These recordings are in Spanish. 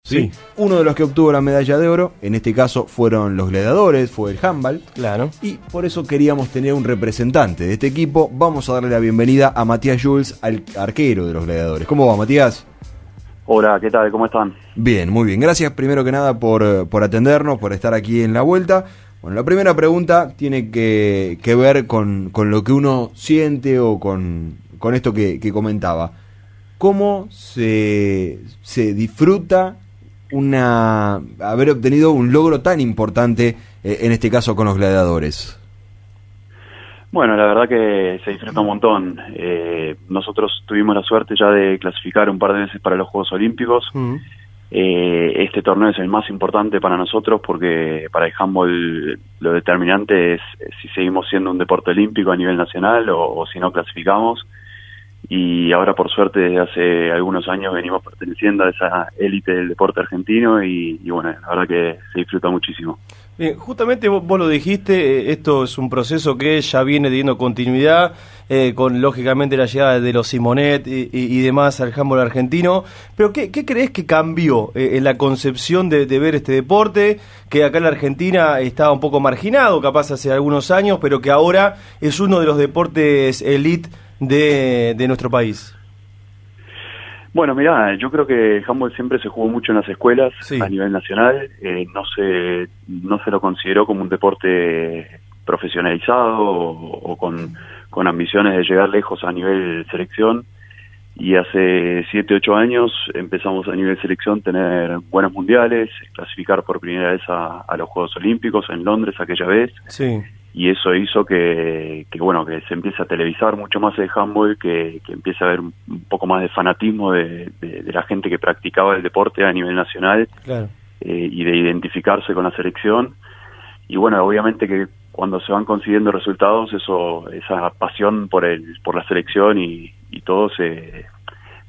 ¿sí? Sí. Uno de los que obtuvo la medalla de oro, en este caso fueron los gladiadores, fue el handball. Claro. Y por eso queríamos tener un representante de este equipo. Vamos a darle la bienvenida a Matías Jules, al arquero de los gladiadores. ¿Cómo va, Matías? Hola, ¿qué tal? ¿Cómo están? Bien, muy bien. Gracias primero que nada por atendernos, por estar aquí en la vuelta. Bueno, la primera pregunta tiene que ver con lo que uno siente o con esto que comentaba. ¿Cómo se disfruta haber obtenido un logro tan importante, en este caso con los gladiadores? Bueno, la verdad que se disfruta un montón. Nosotros tuvimos la suerte ya de clasificar un par de veces para los Juegos Olímpicos. Este torneo es el más importante para nosotros porque para el handball lo determinante es si seguimos siendo un deporte olímpico a nivel nacional o si no clasificamos. Y ahora por suerte desde hace algunos años venimos perteneciendo a esa élite del deporte argentino y bueno, la verdad que se disfruta muchísimo. Bien, justamente vos lo dijiste, esto es un proceso que ya viene teniendo continuidad, con lógicamente la llegada de los Simonet y demás al handball argentino, pero ¿qué crees que cambió en la concepción de ver este deporte, que acá en la Argentina estaba un poco marginado, capaz hace algunos años, pero que ahora es uno de los deportes elite de nuestro país? Bueno, mirá, yo creo que el handball siempre se jugó mucho en las escuelas, sí, a nivel nacional. No se lo consideró como un deporte profesionalizado o con ambiciones de llegar lejos a nivel selección. Y hace 7, 8 años empezamos a nivel selección tener buenos mundiales, clasificar por primera vez a los Juegos Olímpicos en Londres aquella vez. Sí. Y eso hizo que se empiece a televisar mucho más el handball, que empiece a haber un poco más de fanatismo de la gente que practicaba el deporte a nivel nacional. Claro. Y de identificarse con la selección. Y bueno, obviamente que cuando se van consiguiendo resultados, esa pasión por la selección y todo se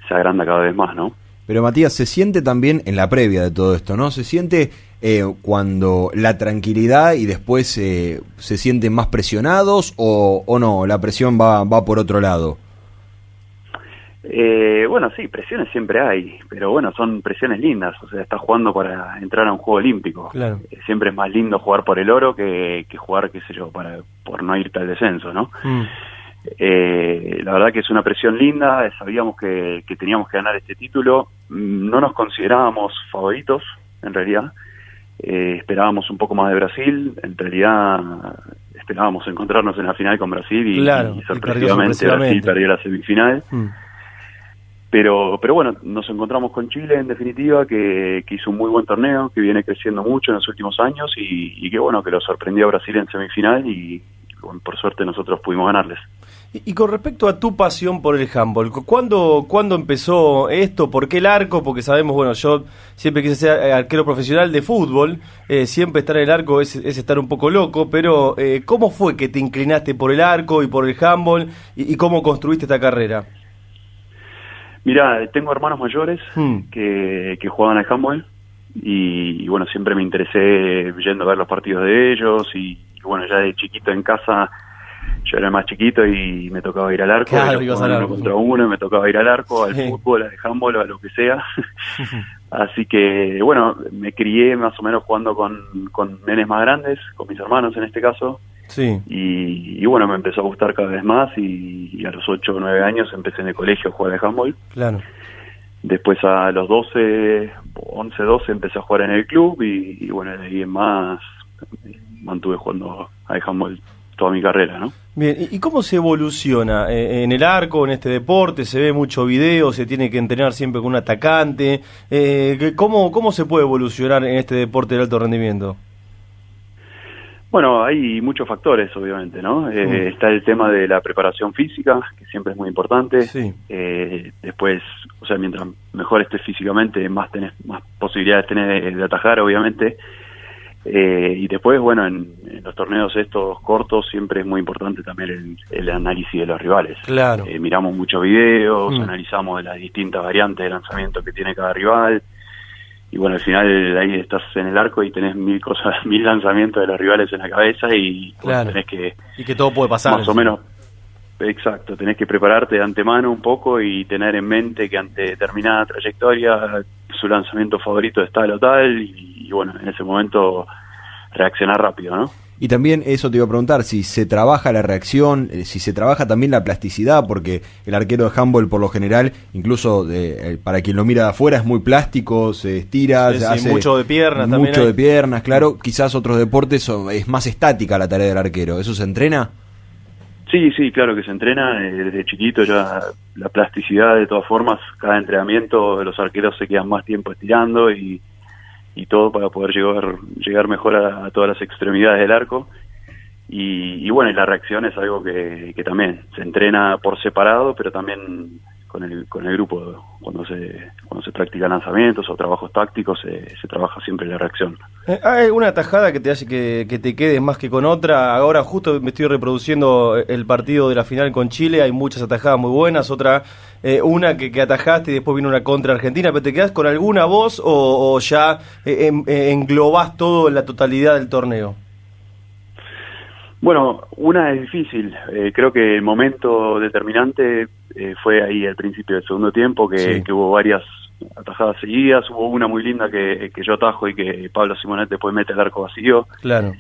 agranda cada vez más, ¿no? Pero Matías, se siente también en la previa de todo esto, ¿no? Se siente cuando la tranquilidad y después se sienten más presionados o no, la presión va por otro lado. Bueno, sí, presiones siempre hay, pero bueno, son presiones lindas. O sea, estás jugando para entrar a un juego olímpico. Claro. Siempre es más lindo jugar por el oro que jugar, qué sé yo, por no irte al descenso, ¿no? La verdad que es una presión linda. Sabíamos que teníamos que ganar este título. No nos considerábamos favoritos, en realidad. Esperábamos un poco más de Brasil. En realidad esperábamos encontrarnos en la final con Brasil y sorpresivamente Brasil perdió la semifinal. Pero bueno, nos encontramos con Chile en definitiva, que hizo un muy buen torneo, que viene creciendo mucho en los últimos años y que bueno, que lo sorprendió a Brasil en semifinal y bueno, por suerte nosotros pudimos ganarles. Y con respecto a tu pasión por el handball, ¿cuándo empezó esto? ¿Por qué el arco? Porque sabemos, bueno, yo siempre quise ser arquero profesional de fútbol, siempre estar en el arco es estar un poco loco, pero ¿cómo fue que te inclinaste por el arco y por el handball y cómo construiste esta carrera? Mirá, tengo hermanos mayores que jugaban al handball y bueno, siempre me interesé yendo a ver los partidos de ellos y bueno, ya de chiquito en casa yo era más chiquito y me tocaba ir al arco, claro, ibas al arco. 1 contra 1, me tocaba ir al arco, al fútbol, al handball, a lo que sea. Así que bueno, me crié más o menos jugando con nenes más grandes, con mis hermanos en este caso. Sí. Y bueno, me empezó a gustar cada vez más y a los 8 o 9 años empecé en el colegio a jugar al handball. Claro. Después a los 11, 12 empecé a jugar en el club y bueno, de ahí en más mantuve jugando al handball toda mi carrera, ¿no? Bien, ¿y cómo se evoluciona en el arco, en este deporte? Se ve mucho video, se tiene que entrenar siempre con un atacante. ¿Cómo se puede evolucionar en este deporte de alto rendimiento? Bueno, hay muchos factores, obviamente, ¿no? Está el tema de la preparación física, que siempre es muy importante. Sí. Después, o sea, mientras mejor estés físicamente, más posibilidades tenés de atajar, obviamente. Y después, bueno, en los torneos estos cortos siempre es muy importante también el análisis de los rivales. Claro. Miramos muchos videos, analizamos de las distintas variantes de lanzamiento que tiene cada rival. Y bueno, al final ahí estás en el arco y tenés 1000 lanzamientos de los rivales en la cabeza y claro, tenés que... Y que todo puede pasar. Más o menos, exacto, tenés que prepararte de antemano un poco y tener en mente que ante determinada trayectoria su lanzamiento favorito es tal o tal, y bueno, en ese momento reaccionar rápido, ¿no? Y también eso te iba a preguntar, si se trabaja la reacción, si se trabaja también la plasticidad, porque el arquero de handball por lo general, incluso para quien lo mira de afuera, es muy plástico, se estira, se hace mucho de piernas también. Mucho de piernas, claro. Quizás otros deportes es más estática la tarea del arquero. ¿Eso se entrena? Sí, claro que se entrena. Desde chiquito ya la plasticidad, de todas formas, cada entrenamiento los arqueros se quedan más tiempo estirando y todo para poder llegar mejor a todas las extremidades del arco. Y bueno, y la reacción es algo que también se entrena por separado, pero también con el grupo. Cuando se practican lanzamientos o trabajos tácticos, se trabaja siempre la reacción. ¿Hay alguna tajada que te hace que te quedes más que con otra? Ahora justo me estoy reproduciendo el partido de la final con Chile, hay muchas atajadas muy buenas, una que atajaste y después vino una contra Argentina, pero ¿te quedás con alguna vos o ya englobás todo en la totalidad del torneo? Bueno, una es difícil. Creo que el momento determinante fue ahí al principio del segundo tiempo, que hubo varias atajadas seguidas. Hubo una muy linda que yo atajo y que Pablo Simonet después mete el arco vacío. Claro.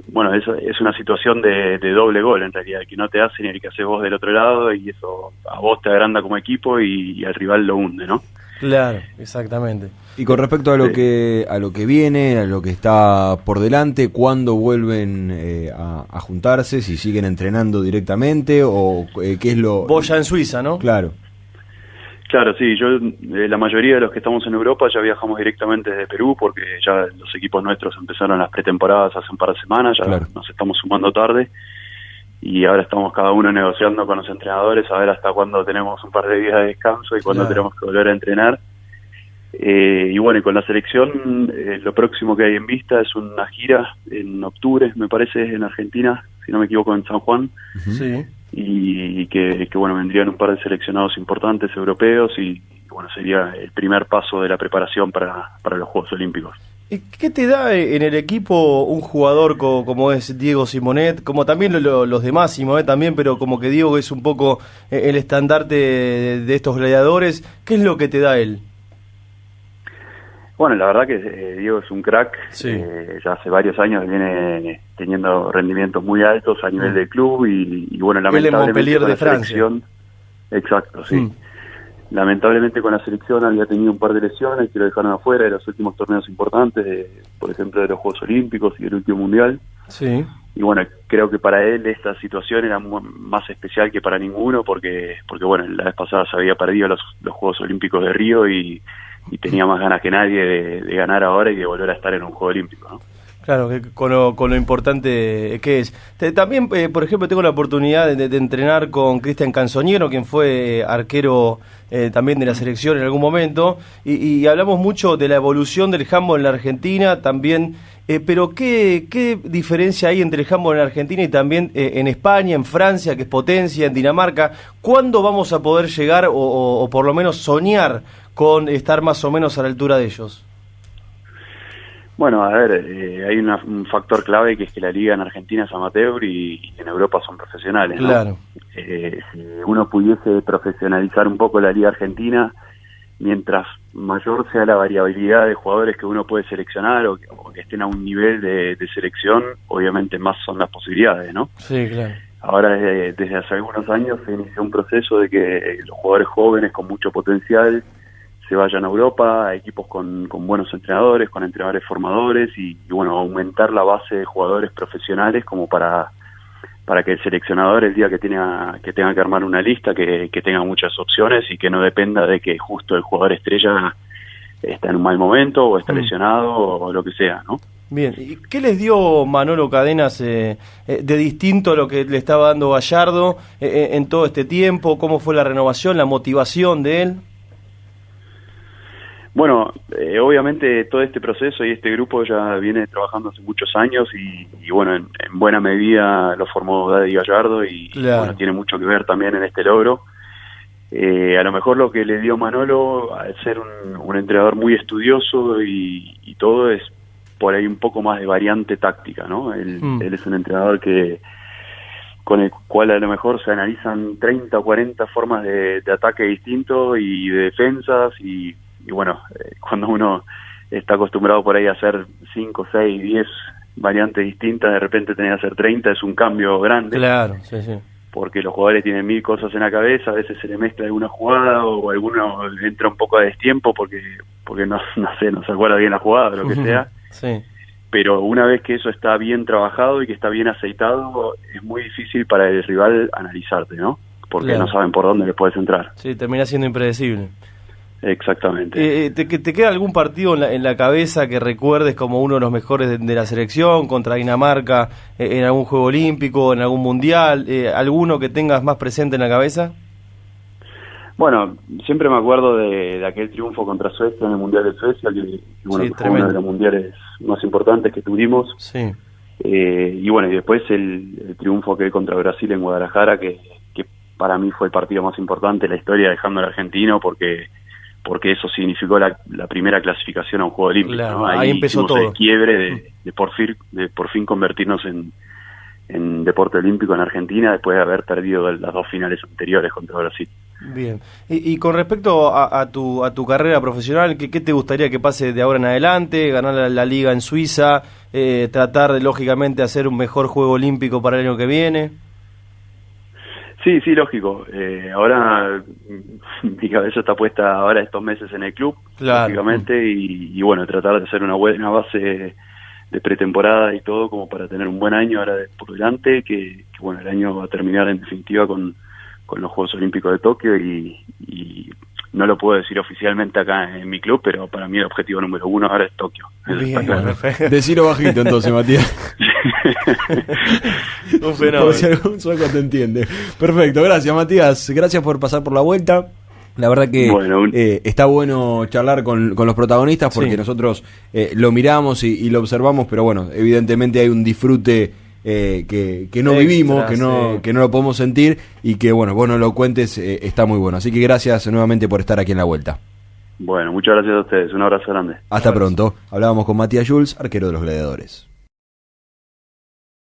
Bueno, es una situación de doble gol en realidad, que no te hacen ni el que haces vos del otro lado, y eso a vos te agranda como equipo y al rival lo hunde, ¿no? Claro, exactamente. Y con respecto a lo que viene, a lo que está por delante, ¿cuándo vuelven a juntarse? ¿Si siguen entrenando directamente o qué es lo...? Vos ya en Suiza, ¿no? Claro, sí, la mayoría de los que estamos en Europa ya viajamos directamente desde Perú, porque ya los equipos nuestros empezaron las pretemporadas hace un par de semanas, ya nos estamos sumando tarde, y ahora estamos cada uno negociando con los entrenadores a ver hasta cuándo tenemos un par de días de descanso y cuándo tenemos que volver a entrenar. Y bueno, y con la selección, lo próximo que hay en vista es una gira en octubre, me parece, en Argentina, si no me equivoco, en San Juan. Sí. Y que bueno, vendrían un par de seleccionados importantes europeos y bueno, sería el primer paso de la preparación para los Juegos Olímpicos. ¿Qué te da en el equipo un jugador como es Diego Simonet, como también los demás, Simonet también, pero como que Diego es un poco el estandarte de estos gladiadores? ¿Qué es lo que te da él? Bueno, la verdad que Diego es un crack. Sí. Ya hace varios años viene teniendo rendimientos muy altos a nivel del club y bueno, lamentablemente Montpellier con de la Francia. selección, exacto, sí. Lamentablemente con la selección había tenido un par de lesiones que lo dejaron afuera de los últimos torneos importantes, por ejemplo de los Juegos Olímpicos y del último Mundial. Sí. Y bueno, creo que para él esta situación era más especial que para ninguno, porque bueno, la vez pasada se había perdido los Juegos Olímpicos de Río y tenía más ganas que nadie de ganar ahora y de volver a estar en un Juego Olímpico, ¿no? Claro, que con lo importante que es. También, por ejemplo, tengo la oportunidad de entrenar con Cristian Canzoniero, quien fue arquero también de la selección en algún momento, y hablamos mucho de la evolución del handball en la Argentina también, pero ¿qué diferencia hay entre el handball en la Argentina y también en España, en Francia, que es potencia, en Dinamarca? ¿Cuándo vamos a poder llegar o por lo menos soñar con estar más o menos a la altura de ellos? Bueno, a ver, hay un factor clave que es que la liga en Argentina es amateur y en Europa son profesionales, ¿no? Claro. Si uno pudiese profesionalizar un poco la liga argentina, mientras mayor sea la variabilidad de jugadores que uno puede seleccionar o que estén a un nivel de selección, obviamente más son las posibilidades, ¿no? Sí, claro. Ahora desde hace algunos años se inició un proceso de que los jugadores jóvenes con mucho potencial se vayan a Europa, a equipos con buenos entrenadores, con entrenadores formadores y bueno, aumentar la base de jugadores profesionales como para que el seleccionador el día que tenga que armar una lista que tenga muchas opciones y que no dependa de que justo el jugador estrella está en un mal momento o está lesionado o lo que sea, ¿no? Bien, ¿y qué les dio Manolo Cadenas de distinto a lo que le estaba dando Gallardo en todo este tiempo? ¿Cómo fue la renovación, la motivación de él? Bueno, obviamente todo este proceso y este grupo ya viene trabajando hace muchos años y bueno, en buena medida lo formó Daddy Gallardo y claro. Bueno, tiene mucho que ver también en este logro. A lo mejor lo que le dio Manolo, al ser un entrenador muy estudioso y todo, es por ahí un poco más de variante táctica, ¿no? Él es un entrenador que con el cual a lo mejor se analizan 30 o 40 formas de ataque distintos y de defensas, y bueno, cuando uno está acostumbrado por ahí a hacer 5, 6, 10 variantes distintas, de repente tener que hacer 30 es un cambio grande. Claro, sí, sí. Porque los jugadores tienen 1000 cosas en la cabeza, a veces se le mezcla alguna jugada o alguno entra un poco a destiempo porque no se acuerda bien la jugada o lo que sea. Sí. Pero una vez que eso está bien trabajado y que está bien aceitado, es muy difícil para el rival analizarte, ¿no? Porque claro, no saben por dónde le puedes entrar. Sí, termina siendo impredecible. Exactamente. ¿Te queda algún partido en la cabeza que recuerdes como uno de los mejores de la selección, contra Dinamarca, en algún Juego Olímpico, en algún Mundial? ¿Alguno que tengas más presente en la cabeza? Bueno, siempre me acuerdo de aquel triunfo contra Suecia en el Mundial de Suecia, que bueno, Sí, que fue uno de los mundiales más importantes que tuvimos. Sí. Y bueno, y después el triunfo aquel contra Brasil en Guadalajara, que para mí fue el partido más importante de la historia, dejando al argentino, porque eso significó la primera clasificación a un Juego Olímpico, claro, ¿no? ahí empezó todo. El quiebre de por fin convertirnos en deporte olímpico en Argentina, después de haber perdido las 2 finales anteriores contra Brasil. Bien. Y con respecto a tu carrera profesional, ¿qué te gustaría que pase de ahora en adelante? ¿Ganar la liga en Suiza? ¿Tratar de, lógicamente, hacer un mejor Juego Olímpico para el año que viene? Sí, lógico. Ahora mi cabeza está puesta ahora estos meses en el club, claro, lógicamente, y bueno, tratar de hacer una buena base de pretemporada y todo, como para tener un buen año ahora por delante, que bueno, el año va a terminar en definitiva con los Juegos Olímpicos de Tokio, y no lo puedo decir oficialmente acá en mi club, pero para mí el objetivo número 1 ahora es Tokio. Bien, perfecto. Decilo bajito entonces, Matías. Un fenómeno. Por si algún sueco te entiende. Perfecto, gracias, Matías. Gracias por pasar por la vuelta. La verdad que está bueno charlar con los protagonistas, porque sí, nosotros lo miramos y lo observamos, pero bueno, evidentemente hay un disfrute que no vivimos, que no lo podemos sentir, y que bueno, vos no lo cuentes, está muy bueno. Así que gracias nuevamente por estar aquí en la vuelta. Bueno, muchas gracias a ustedes, un abrazo grande. Hasta pronto. Hablábamos con Matías Jules, arquero de los Gladiadores.